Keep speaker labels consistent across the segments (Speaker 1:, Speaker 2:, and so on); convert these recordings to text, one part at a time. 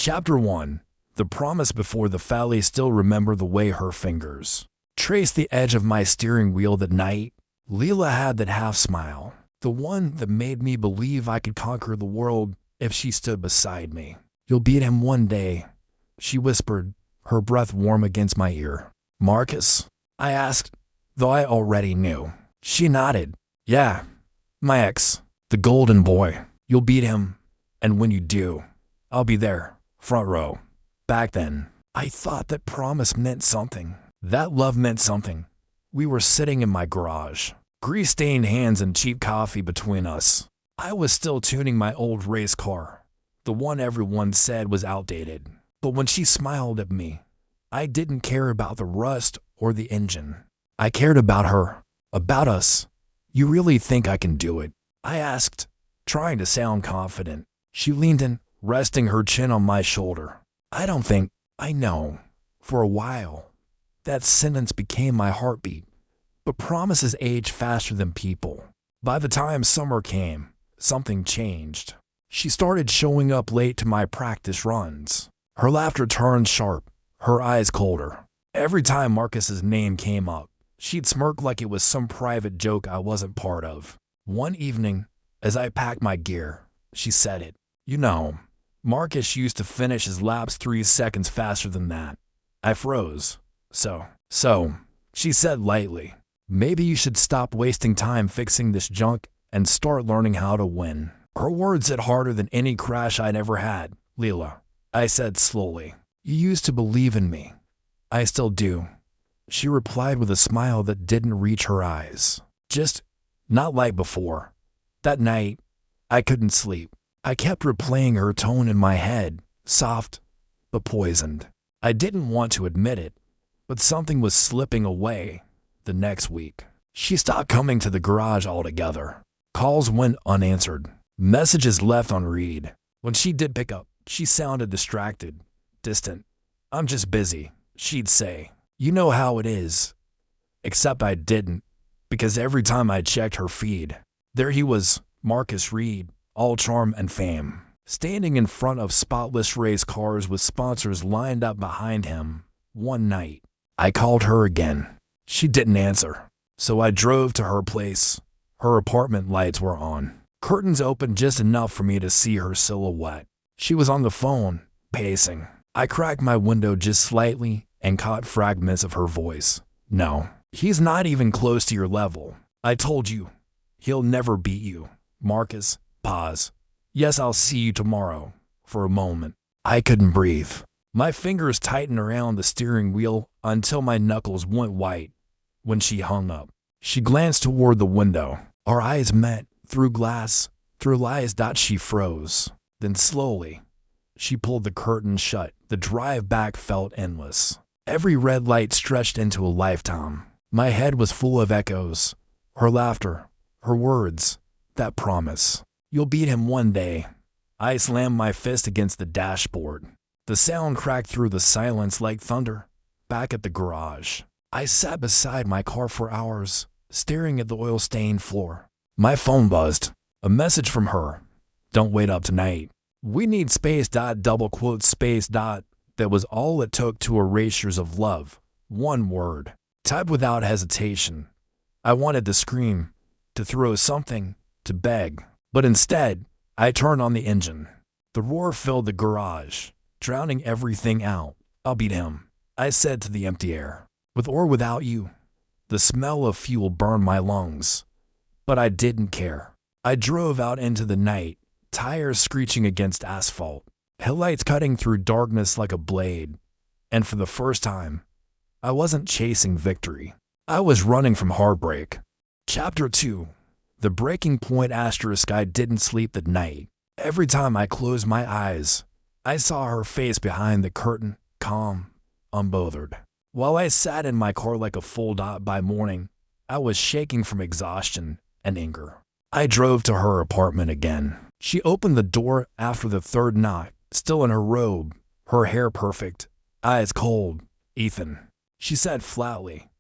Speaker 1: Chapter 1. The promise before the Fiancée. Still remember the way her fingers traced the edge of my steering wheel that night. Leila had that half smile, the one that made me believe I could conquer the world if she stood beside me. "You'll beat him one day," she whispered, her breath warm against my ear. "Marcus?" I asked, though I already knew. She nodded. "Yeah, my ex, the golden boy. You'll beat him, and when you do, I'll be there, front row." Back then, I thought that promise meant something. That love meant something. We were sitting in my garage, grease-stained hands and cheap coffee between us. I was still tuning my old race car, the one everyone said was outdated. But when she smiled at me, I didn't care about the rust or the engine. I cared about her, about us. "You really think I can do it?" I asked, trying to sound confident. She leaned in, resting her chin on my shoulder. "I don't think, I know." For a while, that sentence became my heartbeat. But promises age faster than people. By the time summer came, something changed. She started showing up late to my practice runs. Her laughter turned sharp, her eyes colder. Every time Marcus's name came up, she'd smirk like it was some private joke I wasn't part of. One evening, as I packed my gear, she said it. "You know, Marcus used to finish his laps 3 seconds faster than that." I froze. So, she said lightly, "Maybe you should stop wasting time fixing this junk and start learning how to win." Her words hit harder than any crash I'd ever had. "Leila," I said slowly, "you used to believe in me." "I still do," she replied with a smile that didn't reach her eyes. "Just not like before." That night, I couldn't sleep. I kept replaying her tone in my head, soft but poisoned. I didn't want to admit it, but something was slipping away. The next week, she stopped coming to the garage altogether. Calls went unanswered, messages left on read. When she did pick up, she sounded distracted, distant. "I'm just busy," she'd say. "You know how it is." Except I didn't, because every time I checked her feed, there he was, Marcus Reed, all charm and fame, standing in front of spotless race cars with sponsors lined up behind him. One night, I called her again. She didn't answer, so I drove to her place. Her apartment lights were on, curtains open just enough for me to see her silhouette. She was on the phone, pacing. I cracked my window just slightly and caught fragments of her voice. "No, he's not even close to your level. I told you, he'll never beat you." Marcus. Pause. "Yes, I'll see you tomorrow." For a moment, I couldn't breathe. My fingers tightened around the steering wheel until my knuckles went white. When she hung up, she glanced toward the window. Our eyes met, through glass, through lies. She froze. Then slowly, she pulled the curtain shut. The drive back felt endless. Every red light stretched into a lifetime. My head was full of echoes. Her laughter, her words, that promise. "You'll beat him one day." I slammed my fist against the dashboard. The sound cracked through the silence like thunder. Back at the garage, I sat beside my car for hours, staring at the oil-stained floor. My phone buzzed. A message from her. "Don't wait up tonight. We need space. Double quote space. That was all it took to erase years of love. One word, typed without hesitation. I wanted to scream, to throw something, to beg. But instead, I turned on the engine. The roar filled the garage, drowning everything out. "I'll beat him," I said to the empty air. "With or without you." The smell of fuel burned my lungs, but I didn't care. I drove out into the night, tires screeching against asphalt, headlights cutting through darkness like a blade. And for the first time, I wasn't chasing victory. I was running from heartbreak. Chapter 2. The breaking point. I didn't sleep that night. Every time I closed my eyes, I saw her face behind the curtain, calm, unbothered. While I sat in my car like a full dot by morning, I was shaking from exhaustion and anger. I drove to her apartment again. She opened the door after the third knock, still in her robe, her hair perfect, eyes cold. "Ethan," she said flatly,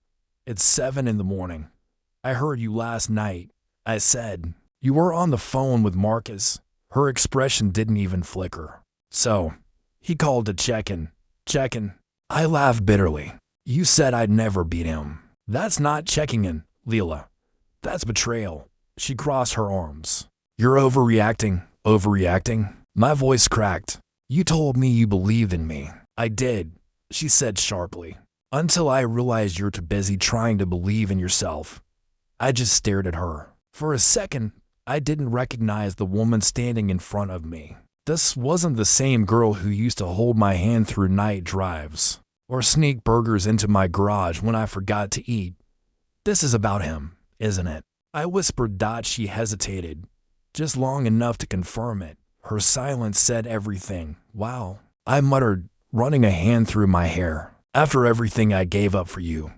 Speaker 1: "it's 7 in the morning. I heard you last night." I said, "You were on the phone with Marcus." Her expression didn't even flicker. "So, He called to check in. Check in. I laughed bitterly. You said I'd never beat him. That's not checking in, Leela. That's betrayal. She crossed her arms. You're overreacting. Overreacting? My voice cracked. You told me you believed in me. I did, she said sharply. Until I realized you're too busy trying to believe in yourself. I just stared at her. For a second, I didn't recognize the woman standing in front of me. This wasn't the same girl who used to hold my hand through night drives or sneak burgers into my garage when I forgot to eat. This is about him, isn't it? I whispered. She hesitated, just long enough to confirm it. Her silence said everything. Wow, I muttered, running a hand through my hair. After everything I gave up for you,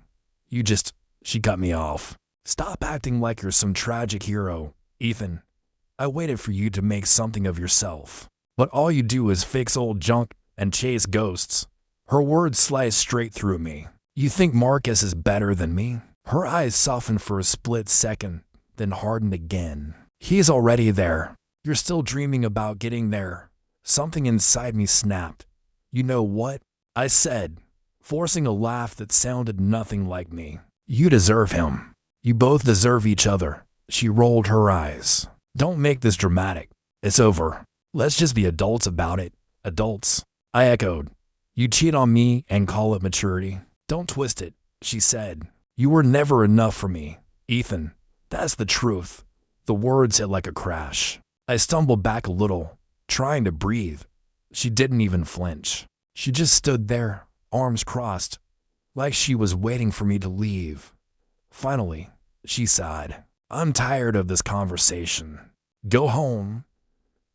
Speaker 1: she cut me off. Stop acting like you're some tragic hero, Ethan. I waited for you to make something of yourself. But all you do is fix old junk and chase ghosts. Her words sliced straight through me. You think Marcus is better than me? Her eyes softened for a split second, then hardened again. He's already there. You're still dreaming about getting there. Something inside me snapped. You know what? I said, forcing a laugh that sounded nothing like me. You deserve him. You both deserve each other. She rolled her eyes. Don't make this dramatic. It's over. Let's just be adults about it. Adults. I echoed. You cheat on me and call it maturity. Don't twist it, she said. You were never enough for me, Ethan. That's the truth. The words hit like a crash. I stumbled back a little, trying to breathe. She didn't even flinch. She just stood there, arms crossed, like she was waiting for me to leave. Finally, she sighed. I'm tired of this conversation. Go home.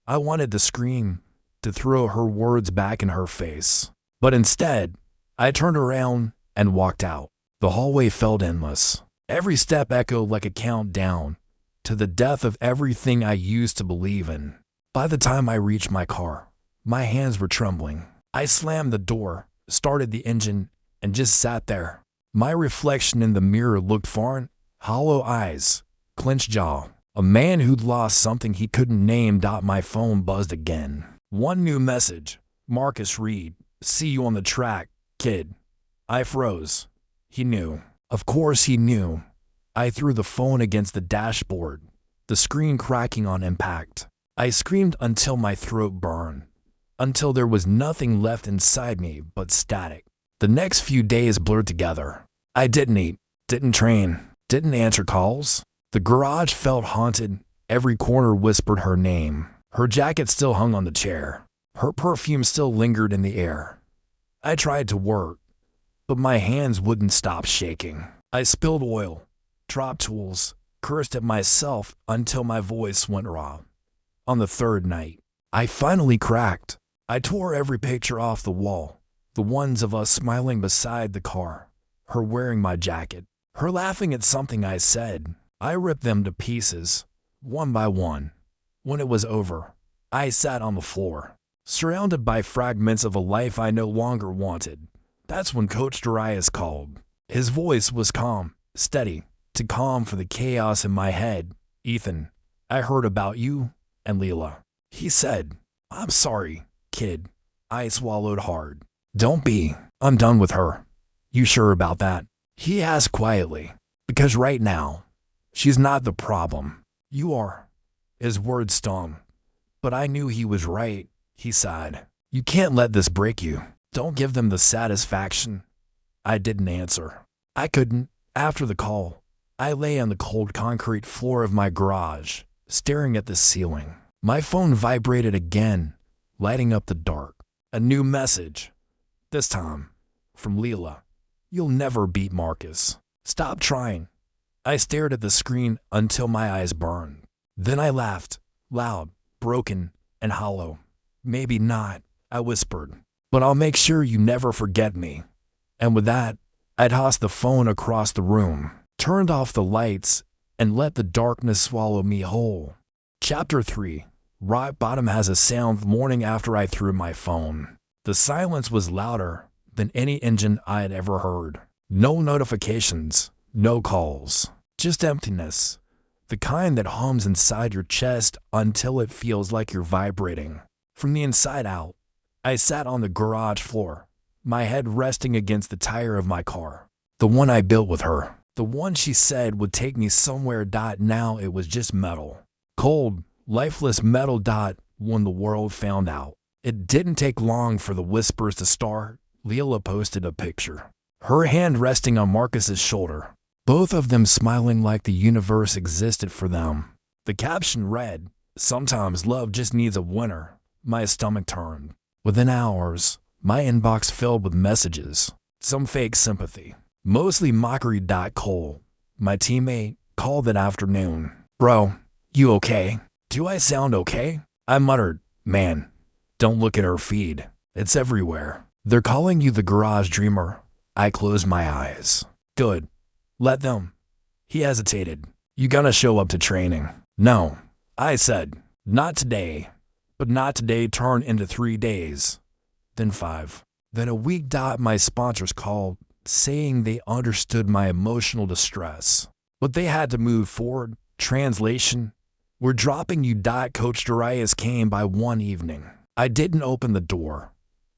Speaker 1: I wanted to scream, to throw her words back in her face. But instead, I turned around and walked out. The hallway felt endless. Every step echoed like a countdown to the death of everything I used to believe in. By the time I reached my car, my hands were trembling. I slammed the door, started the engine, and just sat there. My reflection in the mirror looked foreign, hollow eyes, clenched jaw. A man who'd lost something he couldn't name. My phone buzzed again. One new message. Marcus Reed. See you on the track, kid. I froze. He knew. Of course he knew. I threw the phone against the dashboard, the screen cracking on impact. I screamed until my throat burned, until there was nothing left inside me but static. The next few days blurred together. I didn't eat, didn't train, didn't answer calls. The garage felt haunted. Every corner whispered her name. Her jacket still hung on the chair. Her perfume still lingered in the air. I tried to work, but my hands wouldn't stop shaking. I spilled oil, dropped tools, cursed at myself until my voice went raw. On the third night, I finally cracked. I tore every picture off the wall, the ones of us smiling beside the car, her wearing my jacket, her laughing at something I said. I ripped them to pieces, one by one. When it was over, I sat on the floor, surrounded by fragments of a life I no longer wanted. That's when Coach Darius called. His voice was calm, steady, too calm for the chaos in my head. Ethan, I heard about you and Leela. He said, I'm sorry, kid. I swallowed hard. Don't be. I'm done with her. You sure about that? He asked quietly, because right now, she's not the problem. You are. His words stung. But I knew he was right. He sighed. You can't let this break you. Don't give them the satisfaction. I didn't answer. I couldn't. After the call, I lay on the cold concrete floor of my garage, staring at the ceiling. My phone vibrated again, lighting up the dark. A new message. This time, from Leela. You'll never beat Marcus. Stop trying. I stared at the screen until my eyes burned. Then I laughed, loud, broken, and hollow. Maybe not, I whispered, but I'll make sure you never forget me. And with that, I tossed the phone across the room, turned off the lights, and let the darkness swallow me whole. Chapter 3. Rock bottom has a sound the morning after I threw my phone. The silence was louder than any engine I had ever heard. No notifications, no calls, just emptiness. The kind that hums inside your chest until it feels like you're vibrating. From the inside out, I sat on the garage floor, my head resting against the tire of my car. The one I built with her. The one she said would take me somewhere. Now it was just metal. Cold, lifeless metal. When the world found out. It didn't take long for the whispers to start. Leila posted a picture. Her hand resting on Marcus's shoulder. Both of them smiling like the universe existed for them. The caption read, "Sometimes love just needs a winner." My stomach turned. Within hours, my inbox filled with messages. Some fake sympathy. Mostly mockery. Cole, my teammate, called that afternoon. "Bro, you okay? Do I sound okay?" I muttered, "Man, don't look at her feed. It's everywhere. They're calling you the garage dreamer." I closed my eyes. "Good. Let them." He hesitated. "You gonna show up to training?" "No," I said. "Not today." But not today turned into 3 days. Then 5. Then a week. My sponsors called, saying they understood my emotional distress. But they had to move forward. Translation: "We're dropping you." Coach Darius came by one evening. I didn't open the door,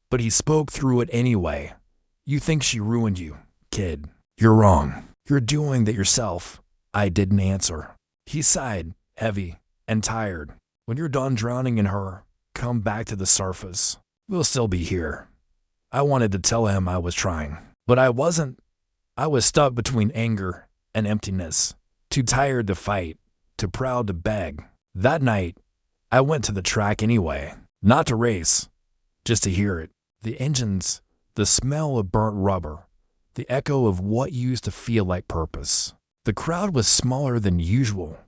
Speaker 1: but he spoke through it anyway. "You think she ruined you, kid? You're wrong. You're doing that yourself." I didn't answer. He sighed, heavy and tired. "When you're done drowning in her, come back to the surface. We'll still be here." I wanted to tell him I was trying, but I wasn't. I was stuck between anger and emptiness, too tired to fight, too proud to beg. That night, I went to the track anyway, not to race, just to hear it. The engines, the smell of burnt rubber, the echo of what used to feel like purpose. The crowd was smaller than usual,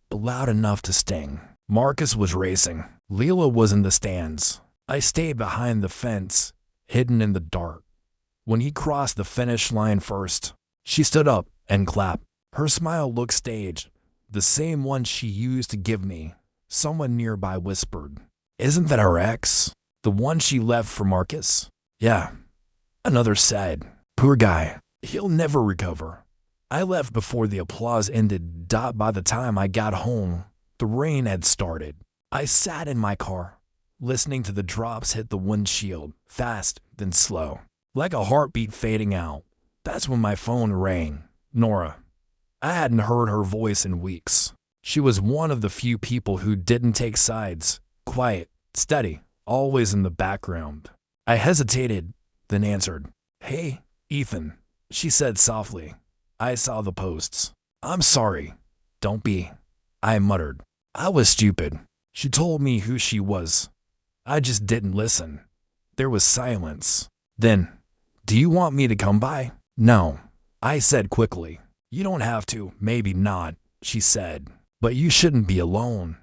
Speaker 1: but loud enough to sting. Marcus was racing. Leila was in the stands. I stayed behind the fence, hidden in the dark. When he crossed the finish line first, she stood up and clapped. Her smile looked staged, the same one she used to give me. Someone nearby whispered, "Isn't that her ex? The one she left for Marcus?" "Yeah." Another said, "Poor guy. He'll never recover." I left before the applause ended. By the time I got home, the rain had started. I sat in my car, listening to the drops hit the windshield, fast, then slow, like a heartbeat fading out. That's when my phone rang. Nora. I hadn't heard her voice in weeks. She was one of the few people who didn't take sides. Quiet, steady, always in the background. I hesitated, then answered. "Hey, Ethan," she said softly. I saw the posts. "I'm sorry." "Don't be," I muttered. "I was stupid." She told me who she was. I just didn't listen. There was silence. Then, "Do you want me to come by?" "No," I said quickly. "You don't have to." "Maybe not," she said. "But you shouldn't be alone."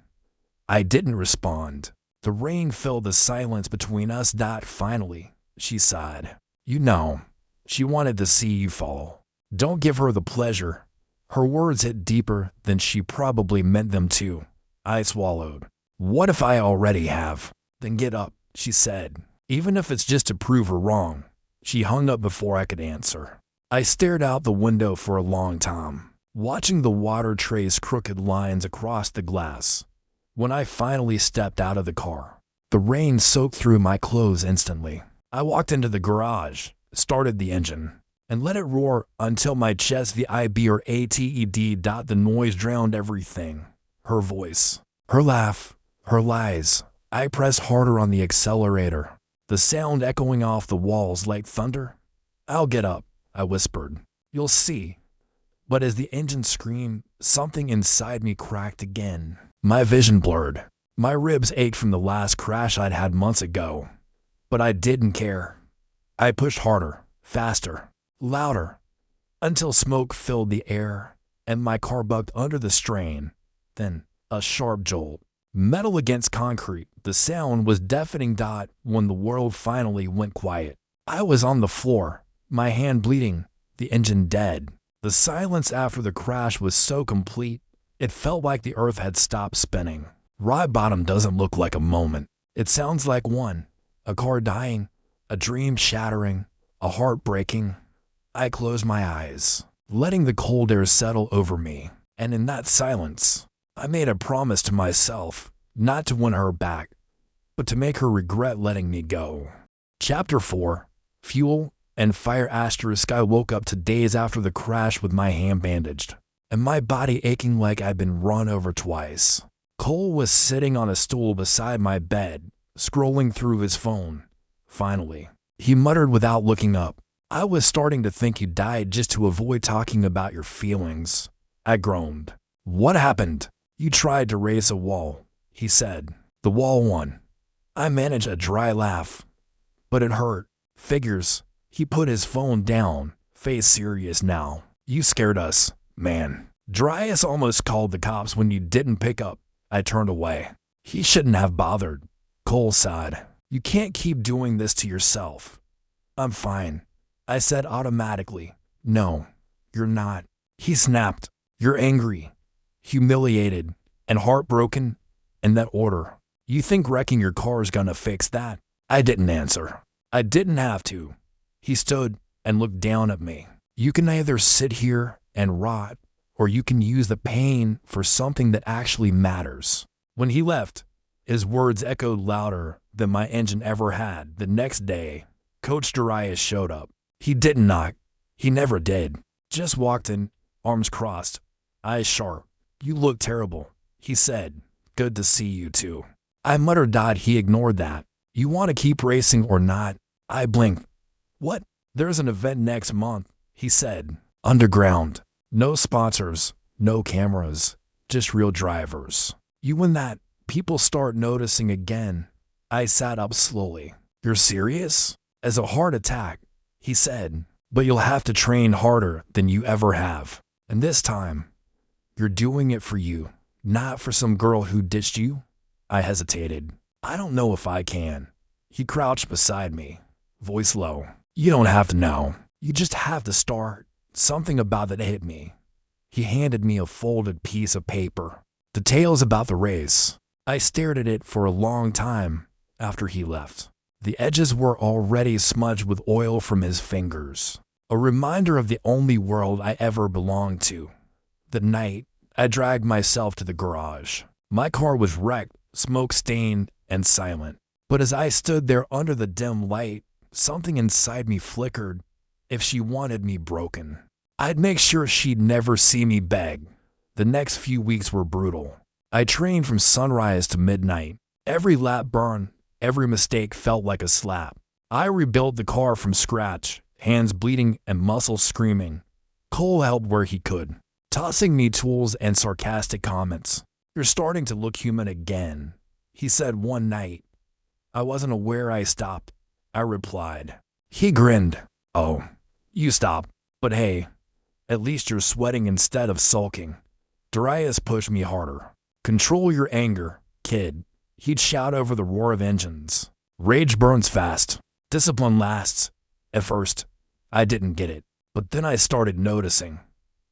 Speaker 1: I didn't respond. The rain filled the silence between us. Finally, she sighed. "You know, she wanted to see you fall. Don't give her the pleasure." Her words hit deeper than she probably meant them to. I swallowed. "What if I already have?" "Then get up," she said. "Even if it's just to prove her wrong." She hung up before I could answer. I stared out the window for a long time, watching the water trace crooked lines across the glass. When I finally stepped out of the car, the rain soaked through my clothes instantly. I walked into the garage, started the engine, and let it roar until my chest vibrated. The noise drowned everything. Her voice, her laugh, her lies. I pressed harder on the accelerator, the sound echoing off the walls like thunder. "I'll get up," I whispered. "You'll see." But as the engine screamed, something inside me cracked again. My vision blurred. My ribs ached from the last crash I'd had months ago. But I didn't care. I pushed harder, faster, louder, until smoke filled the air and my car bucked under the strain. Then a sharp jolt. Metal against concrete. The sound was deafening. When the world finally went quiet, I was on the floor, my hand bleeding, the engine dead. The silence after the crash was so complete, it felt like the earth had stopped spinning. Rock bottom doesn't look like a moment. It sounds like one. A car dying, a dream shattering, a heart breaking. I closed my eyes, letting the cold air settle over me. And in that silence, I made a promise to myself not to win her back, but to make her regret letting me go. Chapter 4. Fuel and Fire. I woke up 2 days after the crash with my hand bandaged, and my body aching like I'd been run over twice. Cole was sitting on a stool beside my bed, scrolling through his phone. Finally, he muttered without looking up, "I was starting to think you died just to avoid talking about your feelings." I groaned. "What happened?" "You tried to raise a wall," he said. "The wall won." I managed a dry laugh, but it hurt. "Figures." He put his phone down, face serious now. "You scared us, man. Dryas almost called the cops when you didn't pick up." I turned away. "He shouldn't have bothered." Cole sighed. "You can't keep doing this to yourself." "I'm fine," I said automatically. "No, you're not." He snapped. "You're angry, humiliated, and heartbroken, in that order. You think wrecking your car's gonna fix that?" I didn't answer. I didn't have to. He stood and looked down at me. "You can either sit here and rot, or you can use the pain for something that actually matters." When he left, his words echoed louder than my engine ever had. The next day, Coach Darius showed up. He didn't knock. He never did. Just walked in, arms crossed, eyes sharp. "You look terrible," he said. "Good to see you too." I muttered. He ignored that. "You want to keep racing or not?" I blinked. "What?" "There's an event next month," he said. "Underground. No sponsors, no cameras, just real drivers. You win that, people start noticing again." I sat up slowly. "You're serious?" "As a heart attack," he said. "But you'll have to train harder than you ever have. And this time, you're doing it for you, not for some girl who ditched you." I hesitated. "I don't know if I can." He crouched beside me, voice low. "You don't have to know. You just have to start." Something about that hit me. He handed me a folded piece of paper. "Details about the race." I stared at it for a long time after he left. The edges were already smudged with oil from his fingers. A reminder of the only world I ever belonged to. The night, I dragged myself to the garage. My car was wrecked, smoke-stained, and silent. But as I stood there under the dim light, something inside me flickered. If she wanted me broken, I'd make sure she'd never see me beg. The next few weeks were brutal. I trained from sunrise to midnight. Every lap burn, every mistake felt like a slap. I rebuilt the car from scratch, hands bleeding and muscles screaming. Cole helped where he could, tossing me tools and sarcastic comments. "You're starting to look human again," he said one night. "I wasn't aware I stopped," I replied. He grinned. "Oh, you stopped. But hey, at least you're sweating instead of sulking." Darius pushed me harder. "Control your anger, kid," he'd shout over the roar of engines. "Rage burns fast. Discipline lasts." At first, I didn't get it. But then I started noticing.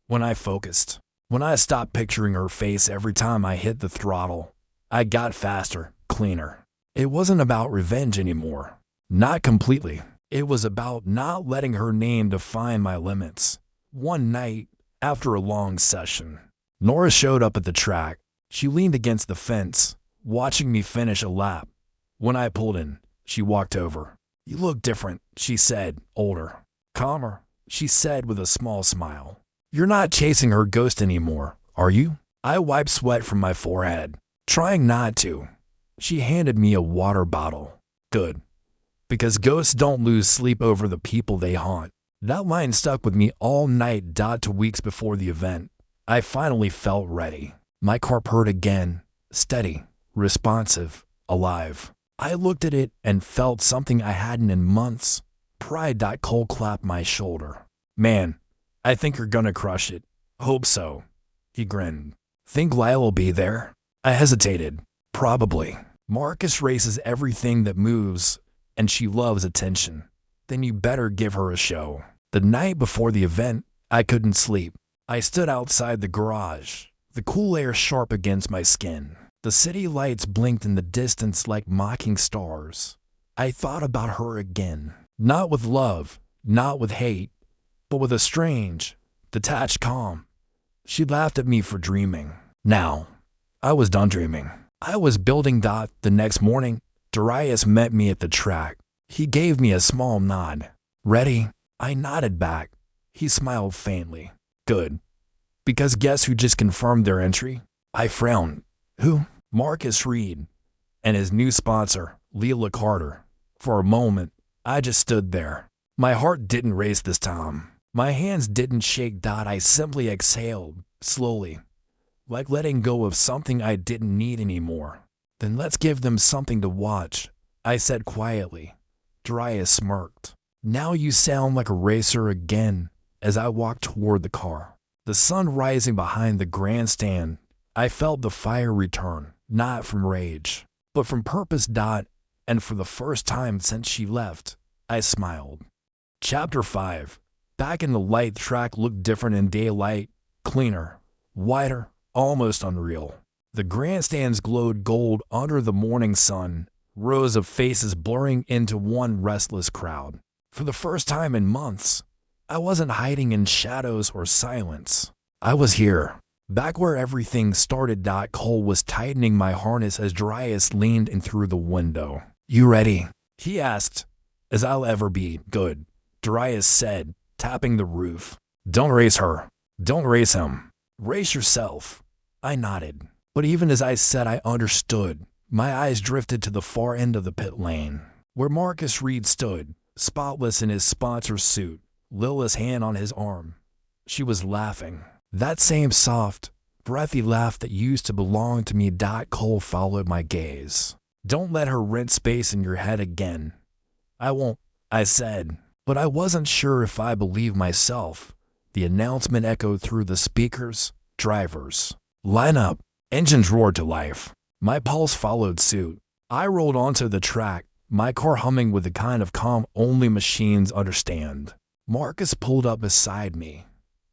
Speaker 1: When I focused, when I stopped picturing her face every time I hit the throttle, I got faster, cleaner. It wasn't about revenge anymore. Not completely. It was about not letting her name define my limits. One night, after a long session, Nora showed up at the track. She leaned against the fence, watching me finish a lap. When I pulled in, she walked over. "You look different," she said, older. "Calmer," she said with a small smile. "You're not chasing her ghost anymore, are you?" I wiped sweat from my forehead, trying not to. She handed me a water bottle. "Good. Because ghosts don't lose sleep over the people they haunt." That line stuck with me all night. To weeks before the event, I finally felt ready. My car purred again, steady, responsive, alive. I looked at it and felt something I hadn't in months. Pride. Cole clapped my shoulder. "Man, I think you're gonna crush it." "Hope so." He grinned. "Think Lila'll be there?" I hesitated. "Probably. Marcus races everything that moves, and she loves attention. Then you better give her a show." The night before the event, I couldn't sleep. I stood outside the garage, the cool air sharp against my skin. The city lights blinked in the distance like mocking stars. I thought about her again. Not with love, not with hate, but with a strange, detached calm. She laughed at me for dreaming. Now, I was done dreaming. I was building. The next morning, Darius met me at the track. He gave me a small nod. Ready? I nodded back. He smiled faintly. Good. Because guess who just confirmed their entry? I frowned. Who? Marcus Reed. And his new sponsor, Leila Carter. For a moment, I just stood there. My heart didn't race this time. My hands didn't shake. I simply exhaled, slowly, like letting go of something I didn't need anymore. Then let's give them something to watch, I said quietly. Darius smirked. Now you sound like a racer again, as I walked toward the car. The sun rising behind the grandstand, I felt the fire return, not from rage, but from purpose. And for the first time since she left, I smiled. Chapter 5. Back in the light, track looked different in daylight, cleaner, wider, almost unreal. The grandstands glowed gold under the morning sun, rows of faces blurring into one restless crowd. For the first time in months, I wasn't hiding in shadows or silence. I was here, back where everything started. Cole was tightening my harness as Darius leaned in through the window. You ready? He asked. As I'll ever be. Good, Darius said, tapping the roof. Don't race her. Don't race him. Race yourself. I nodded. But even as I said I understood, my eyes drifted to the far end of the pit lane, where Marcus Reed stood, spotless in his sponsor's suit, Lila's hand on his arm. She was laughing. That same soft, breathy laugh that used to belong to me. Cole followed my gaze. Don't let her rent space in your head again. I won't, I said, but I wasn't sure if I believed myself. The announcement echoed through the speakers. Drivers, line up. Engines roared to life. My pulse followed suit. I rolled onto the track, my car humming with the kind of calm only machines understand. Marcus pulled up beside me,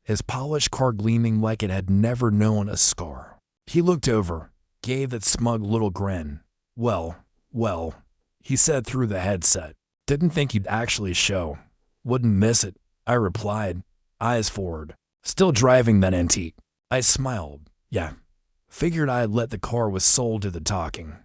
Speaker 1: his polished car gleaming like it had never known a scar. He looked over, gave that smug little grin. Well, he said through the headset. Didn't think you'd actually show. Wouldn't miss it, I replied, eyes forward. Still driving that antique. I smiled. Yeah. Figured I'd let the car with soul do the talking.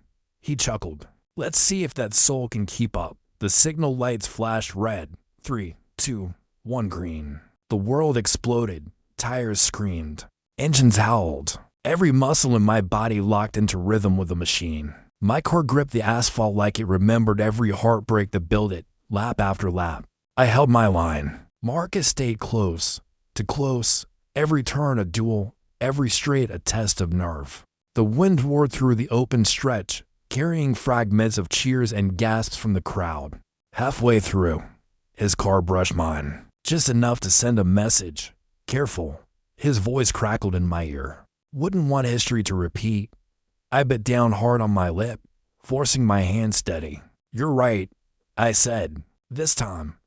Speaker 1: He chuckled. Let's see if that soul can keep up. The signal lights flashed red. 3, 2, 1 green. The world exploded. Tires screamed. Engines howled. Every muscle in my body locked into rhythm with the machine. My car gripped the asphalt like it remembered every heartbreak that built it, lap after lap. I held my line. Marcus stayed close. To close. Every turn a duel. Every straight a test of nerve. The wind roared through the open stretch, carrying fragments of cheers and gasps from the crowd. Halfway through, his car brushed mine, just enough to send a message. Careful. His voice crackled in my ear. Wouldn't want history to repeat. I bit down hard on my lip, forcing my hand steady. You're right, I said. This time,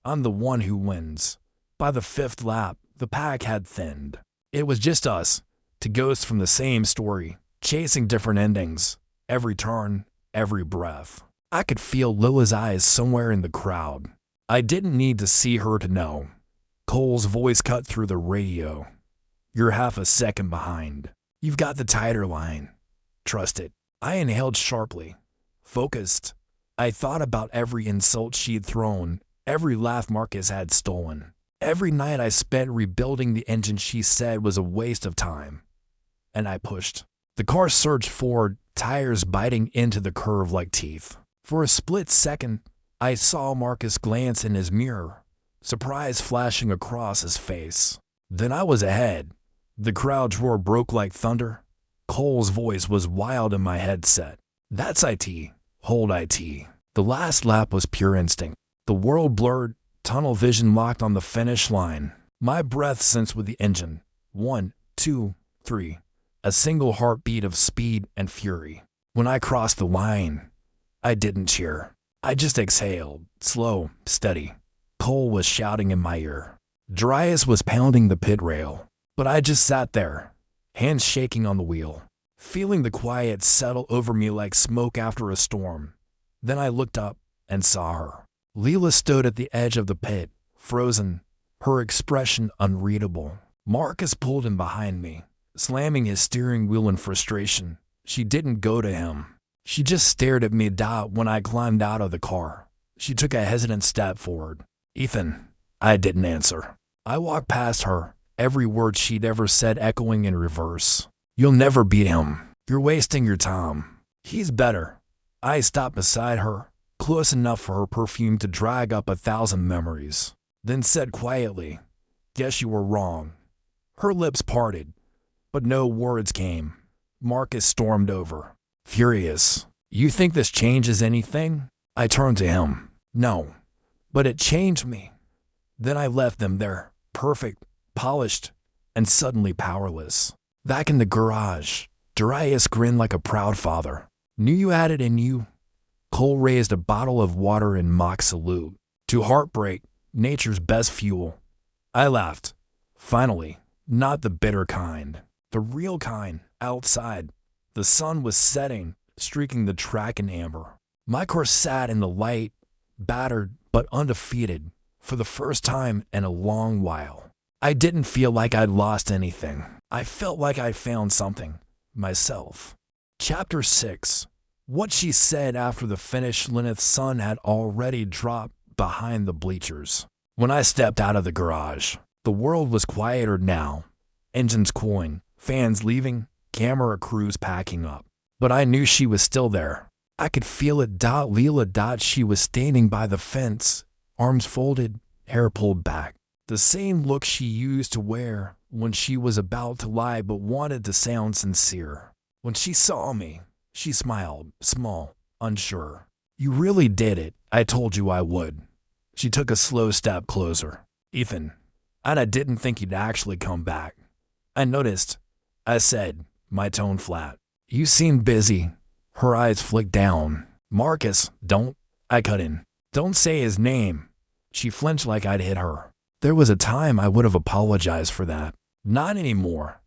Speaker 1: I'm the one who wins. By the 5th lap, the pack had thinned. It was just us, two ghosts from the same story, chasing different endings, every turn, every breath. I could feel Lila's eyes somewhere in the crowd. I didn't need to see her to know. Cole's voice cut through the radio. You're half a second behind. You've got the tighter line. Trust it. I inhaled sharply, focused. I thought about every insult she'd thrown, every laugh Marcus had stolen. Every night I spent rebuilding the engine she said was a waste of time. And I pushed. The car surged forward, tires biting into the curve like teeth. For a split second, I saw Marcus glance in his mirror, surprise flashing across his face. Then I was ahead. The crowd's roar broke like thunder. Cole's voice was wild in my headset. That's IT. Hold IT. The last lap was pure instinct. The world blurred. Tunnel vision locked on the finish line. My breath synced with the engine. 1, 2, 3. A single heartbeat of speed and fury. When I crossed the line, I didn't cheer. I just exhaled, slow, steady. Cole was shouting in my ear. Darius was pounding the pit rail. But I just sat there, hands shaking on the wheel, feeling the quiet settle over me like smoke after a storm. Then I looked up and saw her. Leila stood at the edge of the pit, frozen, her expression unreadable. Marcus pulled in behind me, slamming his steering wheel in frustration. She didn't go to him. She just stared at me. When I climbed out of the car, she took a hesitant step forward. Ethan, I didn't answer. I walked past her, every word she'd ever said echoing in reverse. You'll never beat him. You're wasting your time. He's better. I stopped beside her, close enough for her perfume to drag up 1,000 memories, then said quietly, Guess you were wrong. Her lips parted, but no words came. Marcus stormed over, furious. You think this changes anything? I turned to him. No, but it changed me. Then I left them there, perfect, polished, and suddenly powerless. Back in the garage, Darius grinned like a proud father. Knew you had it in you. Cole raised a bottle of water in mock salute. To heartbreak, nature's best fuel. I laughed. Finally, not the bitter kind. The real kind, outside. The sun was setting, streaking the track in amber. My car sat in the light, battered but undefeated, for the first time in a long while. I didn't feel like I'd lost anything. I felt like I'd found something. Myself. Chapter 6. What she said after the finish. Lyneth's sun had already dropped behind the bleachers. When I stepped out of the garage, the world was quieter now. Engines cooling, fans leaving, camera crews packing up. But I knew she was still there. I could feel it. Leela. She was standing by the fence, arms folded, hair pulled back. The same look she used to wear when she was about to lie but wanted to sound sincere. When she saw me, she smiled, small, unsure. You really did it. I told you I would. She took a slow step closer. Ethan, I didn't think you'd actually come back. I noticed, I said, my tone flat. You seemed busy. Her eyes flicked down. Marcus, don't. I cut in. Don't say his name. She flinched like I'd hit her. There was a time I would have apologized for that. Not anymore.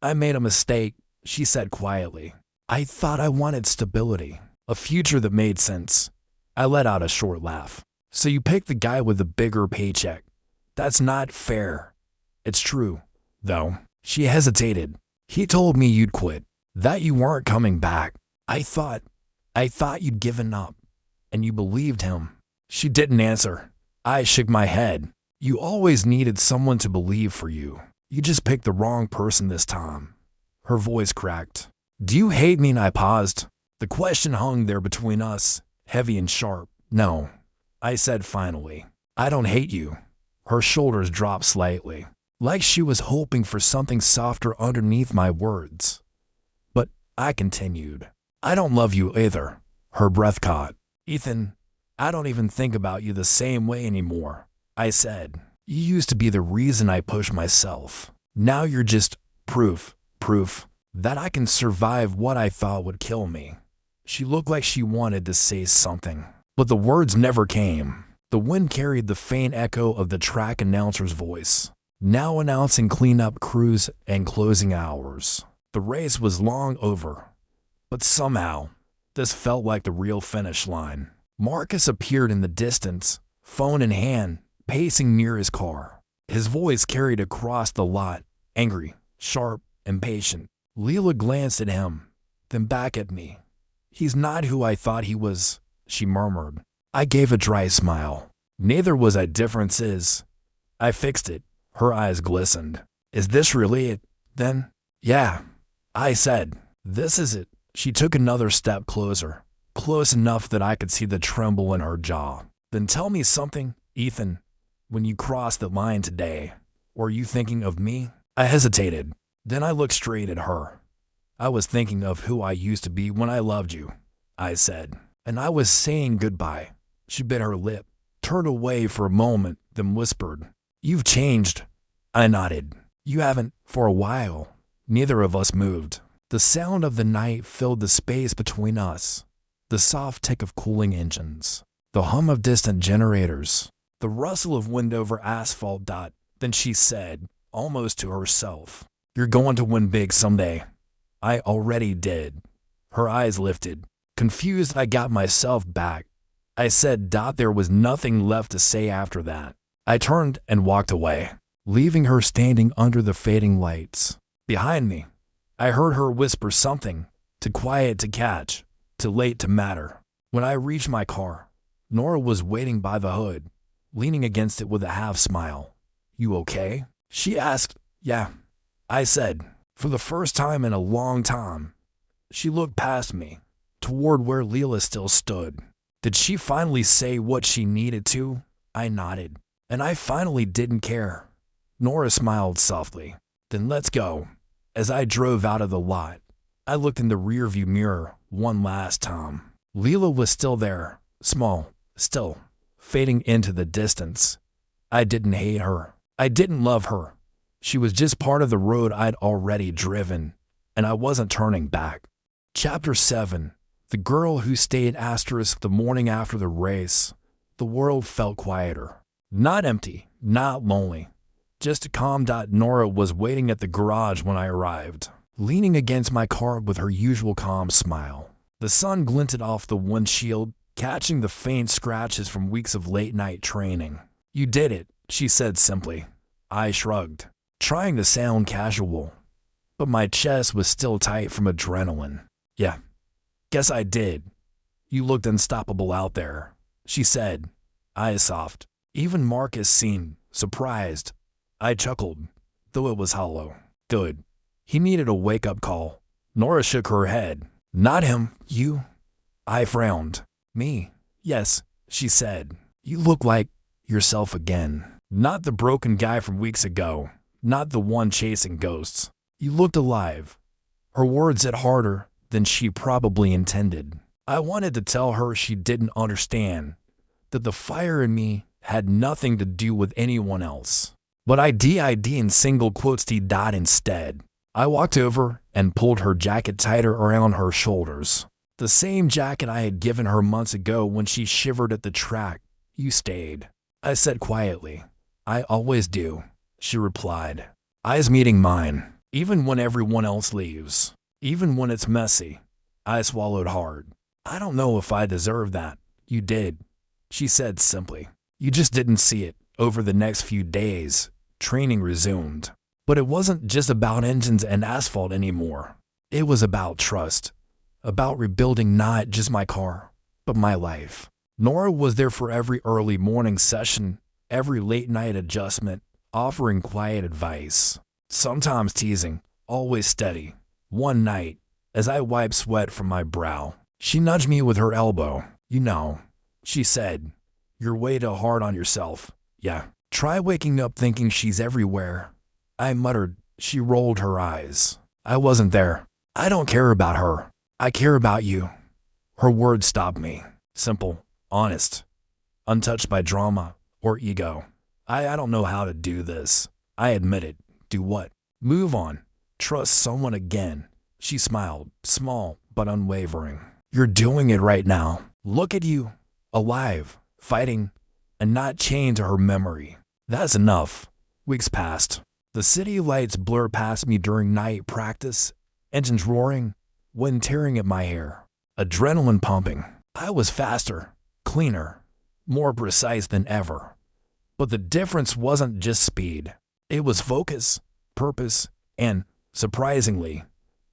Speaker 1: I made a mistake, she said quietly. I thought I wanted stability, a future that made sense. I let out a short laugh. So you picked the guy with the bigger paycheck. That's not fair. It's true, though. She hesitated. He told me you'd quit, that you weren't coming back. I thought you'd given up, and you believed him. She didn't answer. I shook my head. You always needed someone to believe for you. You just picked the wrong person this time. Her voice cracked. Do you hate me? And I paused. The question hung there between us, heavy and sharp. No, I said finally. I don't hate you. Her shoulders dropped slightly, like she was hoping for something softer underneath my words. But I continued. I don't love you either. Her breath caught. Ethan, I don't even think about you the same way anymore. I said. You used to be the reason I push myself. Now you're just proof that I can survive what I thought would kill me. She looked like she wanted to say something, but the words never came. The wind carried the faint echo of the track announcer's voice, now announcing cleanup crews and closing hours. The race was long over, but somehow, this felt like the real finish line. Marcus appeared in the distance, phone in hand, pacing near his car. His voice carried across the lot, angry, sharp, impatient. Leela glanced at him, then back at me. He's not who I thought he was, she murmured. I gave a dry smile. Neither was I. Difference is. I fixed it. Her eyes glistened. Is this really it, then? Yeah, I said. This is it. She took another step closer, close enough that I could see the tremble in her jaw. Then tell me something, Ethan. When you crossed the line today, were you thinking of me? I hesitated. Then I looked straight at her. I was thinking of who I used to be when I loved you, I said. And I was saying goodbye. She bit her lip, turned away for a moment, then whispered, You've changed. I nodded. You haven't, for a while. Neither of us moved. The sound of the night filled the space between us. The soft tick of cooling engines. The hum of distant generators. The rustle of wind over asphalt. Then she said, almost to herself, You're going to win big someday. I already did. Her eyes lifted. Confused, I got myself back. I said, There was nothing left to say after that. I turned and walked away, leaving her standing under the fading lights. Behind me, I heard her whisper something, too quiet to catch, Too late to matter. When I reached my car, Nora was waiting by the hood, leaning against it with a half smile. "You okay?" she asked. "Yeah," I said. For the first time in a long time, she looked past me, toward where Leela still stood. Did she finally say what she needed to? I nodded. And I finally didn't care. Nora smiled softly. "Then let's go." As I drove out of the lot, I looked in the rearview mirror one last time. Leela was still there, small, still, fading into the distance. I didn't hate her. I didn't love her. She was just part of the road I'd already driven, and I wasn't turning back. Chapter 7. The girl who stayed * the morning after the race. The world felt quieter. Not empty, not lonely. Just calm. Nora was waiting at the garage when I arrived, leaning against my car with her usual calm smile. The sun glinted off the windshield, catching the faint scratches from weeks of late-night training. "You did it," she said simply. I shrugged, trying to sound casual, but my chest was still tight from adrenaline. "Yeah, guess I did. You looked unstoppable out there," she said, eyes soft. Even Marcus seemed surprised. I chuckled, though it was hollow. "Good. He needed a wake-up call." Nora shook her head. "Not him, you." I frowned. "Me? Yes," she said. "You look like yourself again. Not the broken guy from weeks ago. Not the one chasing ghosts. You looked alive." Her words hit harder than she probably intended. I wanted to tell her she didn't understand, that the fire in me had nothing to do with anyone else. But I did in single quotes dot instead. I walked over and pulled her jacket tighter around her shoulders. The same jacket I had given her months ago when she shivered at the track. "You stayed," I said quietly. "I always do," she replied, eyes meeting mine. "Even when everyone else leaves. Even when it's messy." I swallowed hard. "I don't know if I deserve that." "You did," she said simply. "You just didn't see it." Over the next few days, training resumed. But it wasn't just about engines and asphalt anymore. It was about trust. About rebuilding not just my car, but my life. Nora was there for every early morning session, every late night adjustment, offering quiet advice. Sometimes teasing, always steady. One night, as I wiped sweat from my brow, she nudged me with her elbow. "You know," she said, "you're way too hard on yourself." "Yeah. Try waking up thinking she's everywhere." I muttered. She rolled her eyes. "I wasn't there. I don't care about her. I care about you." Her words stopped me. Simple, honest, untouched by drama or ego. I don't know how to do this. I admitted. Do what? Move on. Trust someone again. She smiled, small but unwavering. "You're doing it right now. Look at you. Alive, fighting, and not chained to her memory." That's enough. Weeks passed. The city lights blurred past me during night practice, engines roaring, wind tearing at my hair, adrenaline pumping. I was faster, cleaner, more precise than ever. But the difference wasn't just speed. It was focus, purpose, and, surprisingly,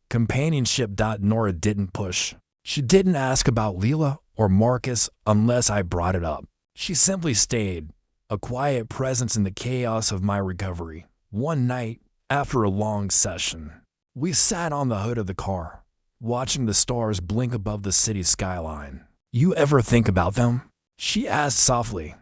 Speaker 1: companionship. Nora didn't push. She didn't ask about Leela or Marcus unless I brought it up. She simply stayed, a quiet presence in the chaos of my recovery. One night, after a long session, we sat on the hood of the car, watching the stars blink above the city skyline. "You ever think about them?" she asked softly.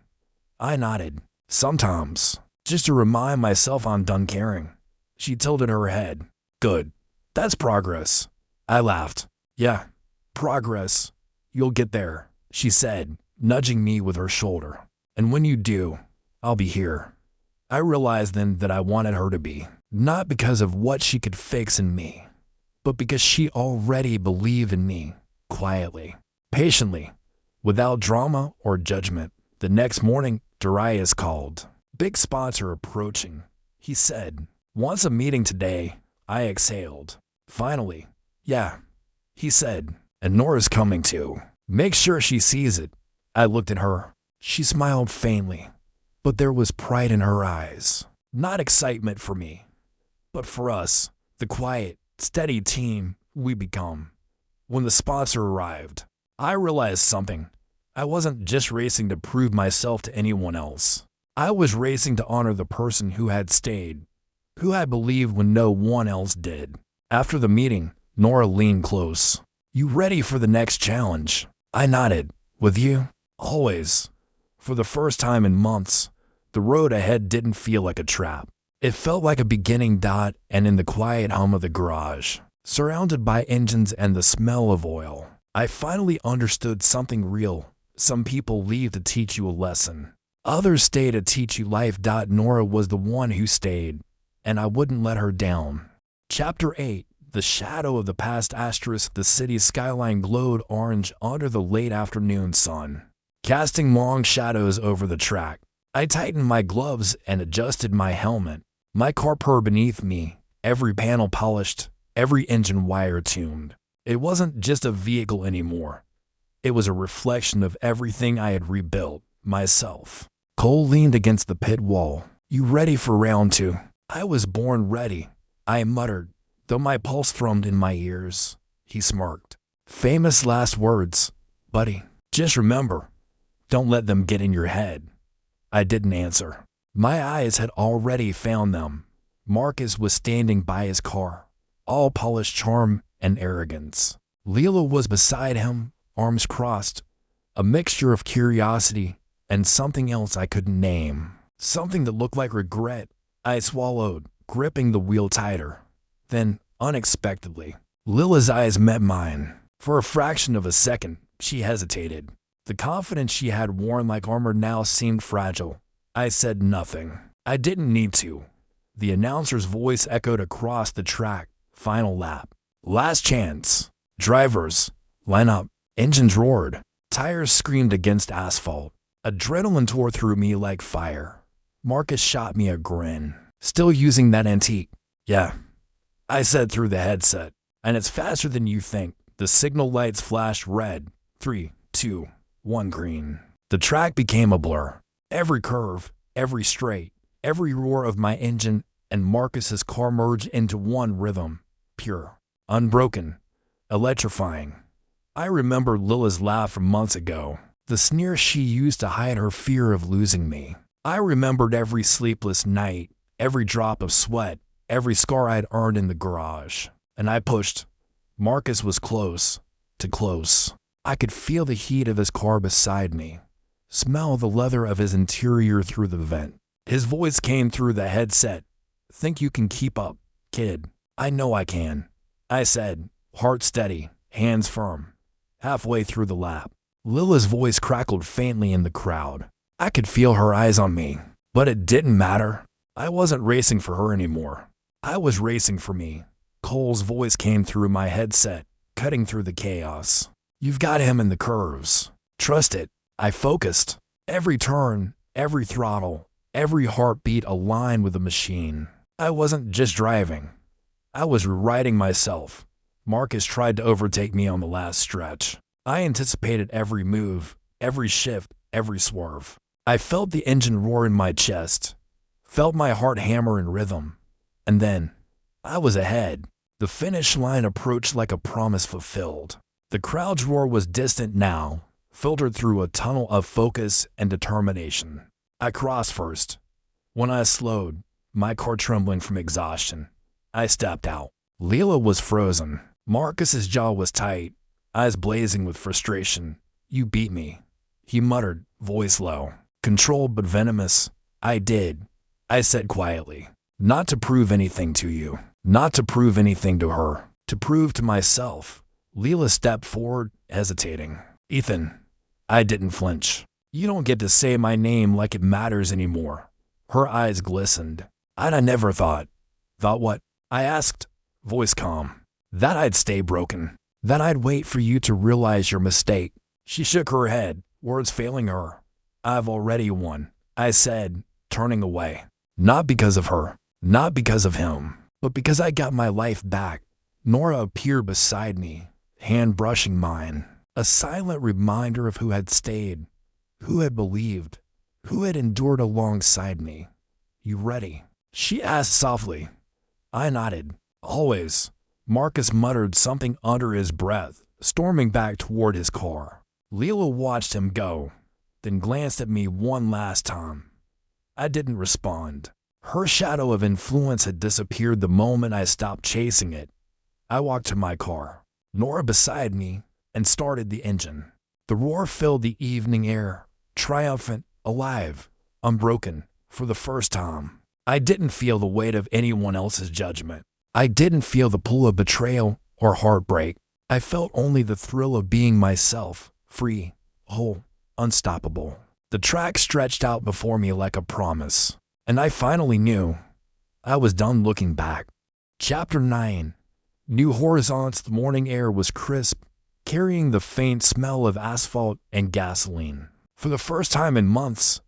Speaker 1: I nodded. "Sometimes, just to remind myself I'm done caring." She tilted her head. "Good. That's progress." I laughed. "Yeah, progress. You'll get there," she said, nudging me with her shoulder. "And when you do, I'll be here." I realized then that I wanted her to be, not because of what she could fix in me, but because she already believed in me, quietly, patiently, without drama or judgment. The next morning, Darius called. "Big sponsor approaching," he said. "Wants a meeting today." I exhaled. "Finally." "Yeah," he said. "And Nora's coming too. Make sure she sees it." I looked at her. She smiled faintly, but there was pride in her eyes. Not excitement for me, but for us, the quiet, steady team we become. When the sponsor arrived, I realized something. I wasn't just racing to prove myself to anyone else. I was racing to honor the person who had stayed, who I believed when no one else did. After the meeting, Nora leaned close. "You ready for the next challenge?" I nodded. "With you?" "Always." For the first time in months, the road ahead didn't feel like a trap. It felt like a beginning. And in the quiet hum of the garage, surrounded by engines and the smell of oil, I finally understood something real. Some people leave to teach you a lesson. Others stay to teach you life. Nora was the one who stayed, and I wouldn't let her down. Chapter 8. The shadow of the past. The city's skyline glowed orange under the late afternoon sun, casting long shadows over the track. I tightened my gloves and adjusted my helmet. My car purred beneath me, every panel polished, every engine wire tuned. It wasn't just a vehicle anymore. It was a reflection of everything I had rebuilt myself. Cole leaned against the pit wall. "You ready for round 2? "I was born ready," I muttered, though my pulse thrummed in my ears. He smirked. "Famous last words, buddy. Just remember, don't let them get in your head." I didn't answer. My eyes had already found them. Marcus was standing by his car, all polished charm and arrogance. Leela was beside him, arms crossed, a mixture of curiosity and something else I couldn't name. Something that looked like regret. I swallowed, gripping the wheel tighter. Then, unexpectedly, Lila's eyes met mine. For a fraction of a second, she hesitated. The confidence she had worn like armor now seemed fragile. I said nothing. I didn't need to. The announcer's voice echoed across the track. Final lap. Last chance. Drivers, line up. Engines roared. Tires screamed against asphalt. Adrenaline tore through me like fire. Marcus shot me a grin. "Still using that antique?" "Yeah," I said through the headset. "And it's faster than you think." The signal lights flashed red. 3, 2, 1 green. The track became a blur. Every curve, every straight, every roar of my engine and Marcus's car merged into one rhythm. Pure, unbroken, electrifying. I remember Lila's laugh from months ago. The sneer she used to hide her fear of losing me. I remembered every sleepless night, every drop of sweat, every scar I'd earned in the garage. And I pushed. Marcus was close, too close. I could feel the heat of his car beside me, smell the leather of his interior through the vent. His voice came through the headset. "Think you can keep up, kid?" "I know I can," I said, heart steady, hands firm. Halfway through the lap, Lila's voice crackled faintly in the crowd. I could feel her eyes on me, but it didn't matter. I wasn't racing for her anymore. I was racing for me. Cole's voice came through my headset, cutting through the chaos. "You've got him in the curves. Trust it." I focused. Every turn, every throttle, every heartbeat aligned with the machine. I wasn't just driving. I was rewriting myself. Marcus tried to overtake me on the last stretch. I anticipated every move, every shift, every swerve. I felt the engine roar in my chest, felt my heart hammer in rhythm. And then, I was ahead. The finish line approached like a promise fulfilled. The crowd's roar was distant now, filtered through a tunnel of focus and determination. I crossed first. When I slowed, my car trembling from exhaustion, I stepped out. Leela was frozen. Marcus's jaw was tight, eyes blazing with frustration. "You beat me," he muttered, voice low. Controlled but venomous. "I did," I said quietly. "Not to prove anything to you. Not to prove anything to her. To prove to myself." Leela stepped forward, hesitating. "Ethan." I didn't flinch. "You don't get to say my name like it matters anymore." Her eyes glistened. "I never thought." "Thought what?" I asked, voice calm. "That I'd stay broken. That I'd wait for you to realize your mistake." She shook her head, words failing her. "I've already won," I said, turning away. Not because of her, not because of him, but because I got my life back. Nora appeared beside me, hand brushing mine, a silent reminder of who had stayed, who had believed, who had endured alongside me. "You ready?" she asked softly. I nodded. "Always." Marcus muttered something under his breath, storming back toward his car. Leela watched him go, then glanced at me one last time. I didn't respond. Her shadow of influence had disappeared the moment I stopped chasing it. I walked to my car, Nora beside me, and started the engine. The roar filled the evening air, triumphant, alive, unbroken, for the first time. I didn't feel the weight of anyone else's judgment. I didn't feel the pull of betrayal or heartbreak. I felt only the thrill of being myself, free, whole, unstoppable. The track stretched out before me like a promise, and I finally knew I was done looking back. Chapter 9. New horizons. The morning air was crisp, carrying the faint smell of asphalt and gasoline. For the first time in months,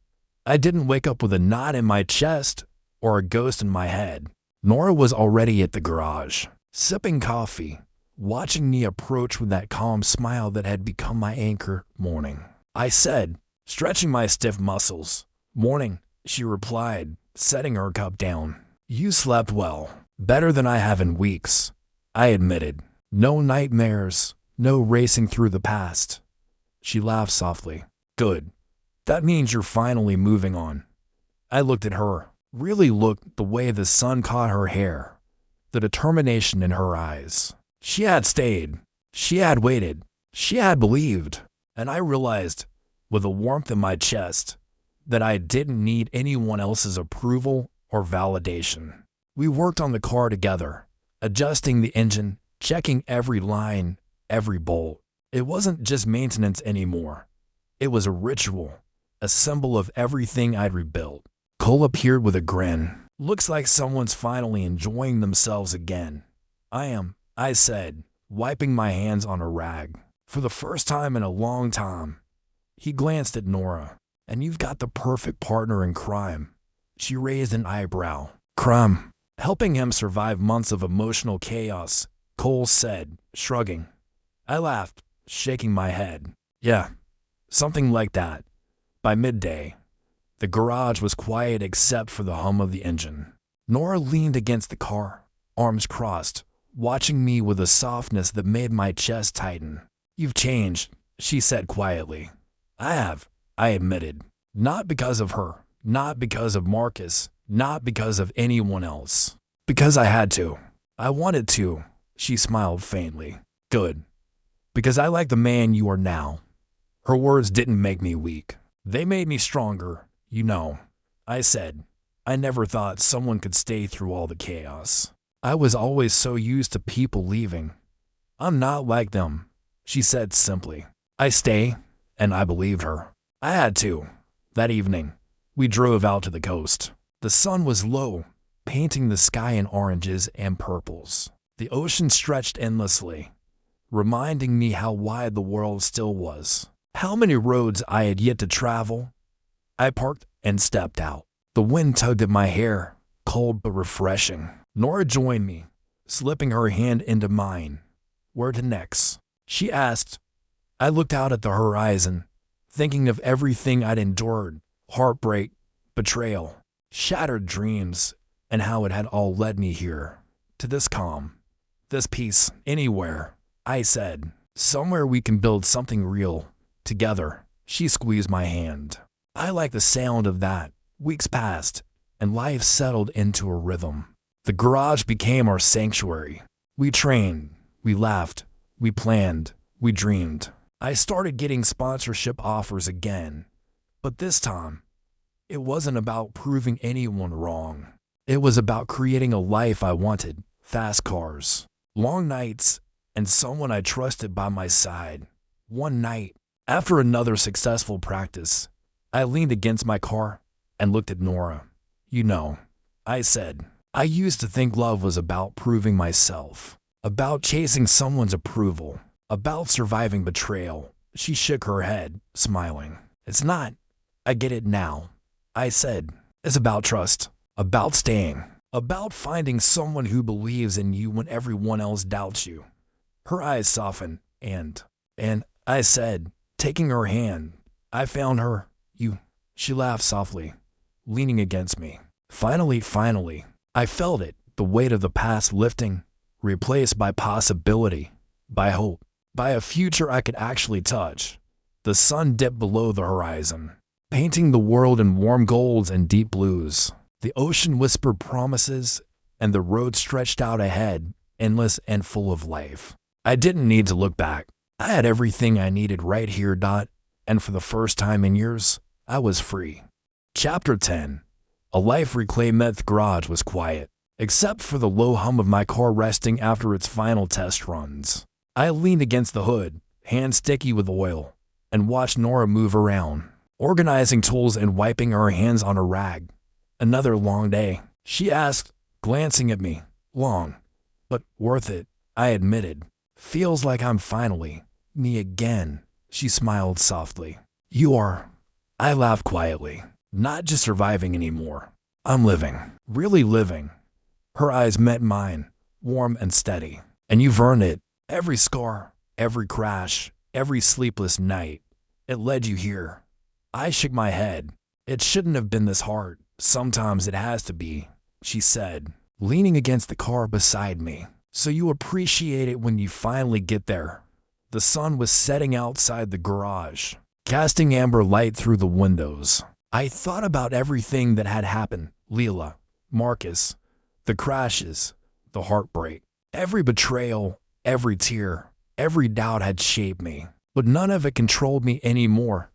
Speaker 1: I didn't wake up with a knot in my chest or a ghost in my head. Nora was already at the garage, sipping coffee, watching me approach with that calm smile that had become my anchor. "Morning," I said, stretching my stiff muscles. "Morning," she replied, setting her cup down. "You slept well, better than I have in weeks," I admitted. "No nightmares, no racing through the past." She laughed softly. "Good. That means you're finally moving on." I looked at her, really looked, the way the sun caught her hair, the determination in her eyes. She had stayed. She had waited. She had believed. And I realized, with a warmth in my chest, that I didn't need anyone else's approval or validation. We worked on the car together, adjusting the engine, checking every line, every bolt. It wasn't just maintenance anymore. It was a ritual, a symbol of everything I'd rebuilt. Cole appeared with a grin. "Looks like someone's finally enjoying themselves again." "I am," I said, wiping my hands on a rag. "For the first time in a long time." He glanced at Nora. "And you've got the perfect partner in crime." She raised an eyebrow. "Crime." Helping him survive months of emotional chaos, Cole said, shrugging. I laughed, shaking my head. "Yeah, something like that." By midday, the garage was quiet except for the hum of the engine. Nora leaned against the car, arms crossed, watching me with a softness that made my chest tighten. "You've changed," she said quietly. "I have," I admitted. "Not because of her, not because of Marcus, not because of anyone else. Because I had to. I wanted to," she smiled faintly. "Good. Because I like the man you are now." Her words didn't make me weak. They made me stronger, you know, I said. I never thought someone could stay through all the chaos. I was always so used to people leaving. "I'm not like them," she said simply. I stay, and I believed her. I had to. That evening, we drove out to the coast. The sun was low, painting the sky in oranges and purples. The ocean stretched endlessly, reminding me how wide the world still was. How many roads I had yet to travel. I parked and stepped out. The wind tugged at my hair, cold but refreshing. Nora joined me, slipping her hand into mine. "Where to next?" she asked. I looked out at the horizon, thinking of everything I'd endured, heartbreak, betrayal, shattered dreams, and how it had all led me here, to this calm, this peace. "Anywhere," I said. "Somewhere we can build something real, together." She squeezed my hand. I liked the sound of that. Weeks passed, and life settled into a rhythm. The garage became our sanctuary. We trained, we laughed, we planned, we dreamed. I started getting sponsorship offers again, but this time, it wasn't about proving anyone wrong. It was about creating a life I wanted, fast cars, long nights, and someone I trusted by my side. One night, after another successful practice, I leaned against my car and looked at Nora. "You know," I said, "I used to think love was about proving myself, about chasing someone's approval, about surviving betrayal." She shook her head, smiling. "It's not. I get it now," I said. "It's about trust, about staying, about finding someone who believes in you when everyone else doubts you." Her eyes softened, and I said, taking her hand, "I found her. You." She laughed softly, leaning against me. Finally, I felt it, the weight of the past lifting, replaced by possibility, by hope. by a future I could actually touch. The sun dipped below the horizon, painting the world in warm golds and deep blues. The ocean whispered promises, and the road stretched out ahead, endless and full of life. I didn't need to look back. I had everything I needed right here, and for the first time in years, I was free. Chapter 10. A life reclaimed. The garage was quiet, except for the low hum of my car resting after its final test runs. I leaned against the hood, hands sticky with oil, and watched Nora move around, organizing tools and wiping her hands on a rag. Another long day, she asked, glancing at me. Long, but worth it, I admitted. Feels like I'm finally me again, she smiled softly. You are. I laughed quietly. Not just surviving anymore. I'm living. Really living. Her eyes met mine, warm and steady. And you've earned it. Every scar, every crash, every sleepless night. It led you here. I shook my head. It shouldn't have been this hard. Sometimes it has to be, she said, leaning against the car beside me. So you appreciate it when you finally get there. The sun was setting outside the garage, casting amber light through the windows. I thought about everything that had happened. Leila, Marcus, the crashes, the heartbreak, every betrayal, every tear, every doubt had shaped me. But none of it controlled me anymore.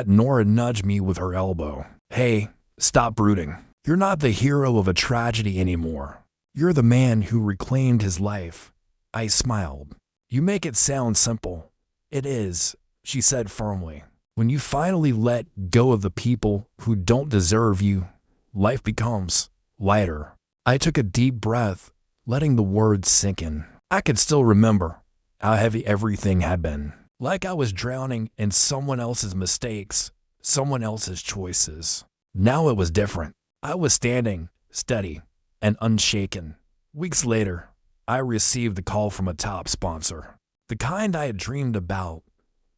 Speaker 1: Nora nudged me with her elbow. Hey, stop brooding. You're not the hero of a tragedy anymore. You're the man who reclaimed his life. I smiled. You make it sound simple. It is, she said firmly. When you finally let go of the people who don't deserve you, life becomes lighter. I took a deep breath, letting the words sink in. I could still remember how heavy everything had been. Like I was drowning in someone else's mistakes, someone else's choices. Now it was different. I was standing, steady, and unshaken. Weeks later, I received a call from a top sponsor. The kind I had dreamed about.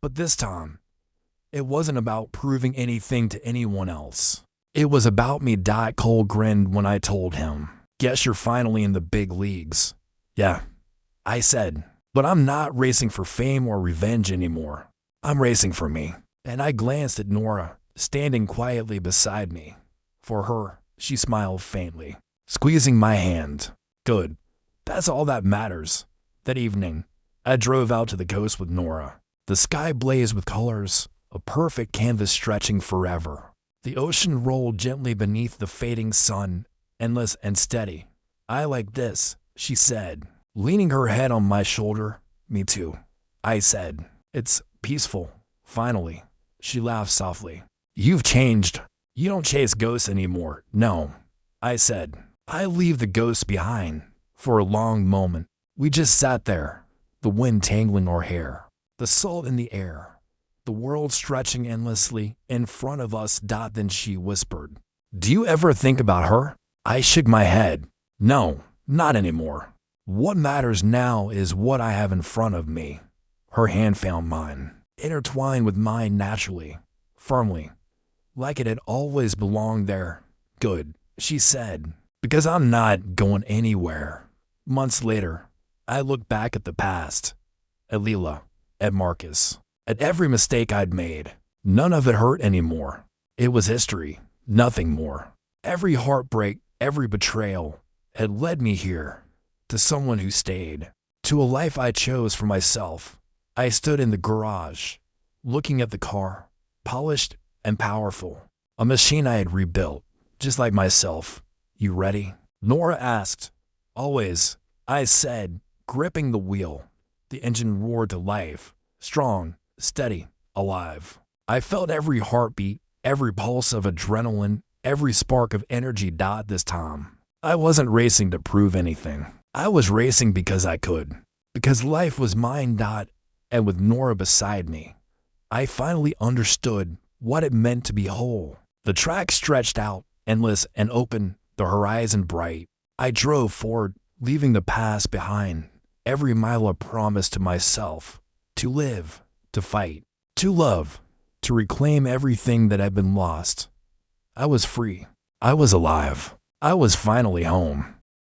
Speaker 1: But this time, it wasn't about proving anything to anyone else. It was about me. Cole grinned when I told him. Guess you're finally in the big leagues. Yeah, I said. But I'm not racing for fame or revenge anymore. I'm racing for me. And I glanced at Nora, standing quietly beside me. For her, she smiled faintly, squeezing my hand. Good. That's all that matters. That evening, I drove out to the coast with Nora. The sky blazed with colors, a perfect canvas stretching forever. The ocean rolled gently beneath the fading sun, endless and steady. I like this, she said, leaning her head on my shoulder. Me too, I said. It's peaceful, finally. She laughed softly. You've changed. You don't chase ghosts anymore. No, I said. I leave the ghosts behind. For a long moment, we just sat there, the wind tangling our hair, the salt in the air, the world stretching endlessly in front of us. Then she whispered, Do you ever think about her? I shook my head. No, not anymore. What matters now is what I have in front of me. Her hand found mine, intertwined with mine naturally, firmly, like it had always belonged there. Good, she said, because I'm not going anywhere. Months later, I looked back at the past, at Leila, at Marcus, at every mistake I'd made. None of it hurt anymore. It was history, nothing more. Every heartbreak, every betrayal had led me here, to someone who stayed, to a life I chose for myself. I stood in the garage, looking at the car, polished and powerful, a machine I had rebuilt, just like myself. You ready? Nora asked. Always, I said, gripping the wheel. The engine roared to life, strong, steady, alive. I felt every heartbeat, every pulse of adrenaline, every spark of energy. This time, I wasn't racing to prove anything. I was racing because I could, because life was mine. And with Nora beside me, I finally understood what it meant to be whole. The track stretched out, endless and open, the horizon bright. I drove forward, leaving the past behind. Every mile a promise to myself, to live, to fight, to love, to reclaim everything that had been lost. I was free. I was alive. I was finally home.